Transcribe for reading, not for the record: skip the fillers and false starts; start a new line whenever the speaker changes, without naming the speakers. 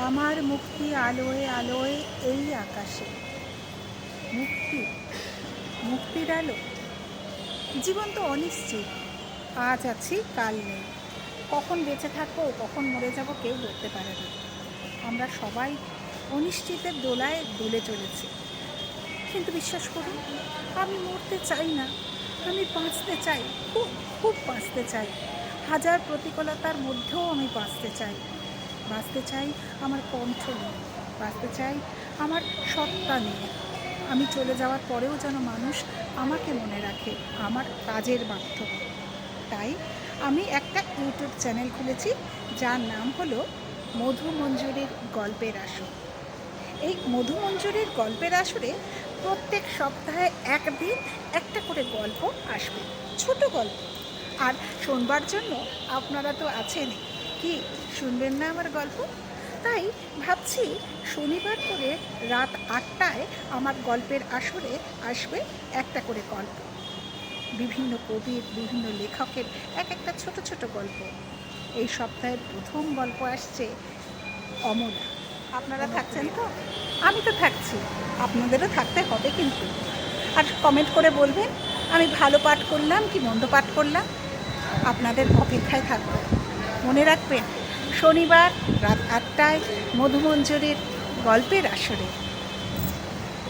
আমার মুক্তি আলোয় আলোয় এই আকাশে। মুক্তি, মুক্তির আলো। জীবন তো অনিশ্চিত, আজ আছি কাল নেই। কখন বেঁচে থাকবো কখন মরে যাব কেউ বলতে পারে না। আমরা সবাই অনিশ্চিতের দোলায় দুলে চলেছি। কিন্তু বিশ্বাস করুন, আমি মরতে চাই না, আমি বাঁচতে চাই, খুব খুব বাঁচতে চাই। হাজার প্রতিকূলতার মধ্যেও আমি বাঁচতে চাই। বাঁচতে চাই আমার কণ্ঠ নিয়ে, বাঁচতে চাই আমার সত্তা নিয়ে। আমি চলে যাওয়ার পরেও যেন মানুষ আমাকে মনে রাখে আমার কাজের মাধ্যমে। তাই আমি একটা ইউটিউব চ্যানেল খুলেছি, যার নাম হলো মধু মঞ্জুরির গল্পের আসর। এই মধু মঞ্জুরির গল্পের আসরে প্রত্যেক সপ্তাহে একদিন একটা করে গল্প আসবে, ছোট গল্প। আর শোনবার জন্য আপনারা তো আছেনই, কি শুনবেন না আমার গল্প? তাই ভাবছি শনিবার করে রাত 8টায় আমার গল্পের আসরে আসবে একটা করে গল্প। বিভিন্ন কবির, বিভিন্ন লেখকের এক একটা ছোট ছোট গল্প। এই সপ্তাহের প্রথম গল্প আসছে অমলা। আপনারা থাকছেন তো? আমি তো থাকছি, আপনাদেরও থাকতে হবে কিন্তু। আর কমেন্ট করে বলবেন আমি ভালো পাঠ করলাম কি মন্দ পাঠ করলাম। আপনাদের অপেক্ষায় থাকবো। মনে রাখবেন, শনিবার রাত 8টায় মধু মঞ্জুরির গল্পের আসরে।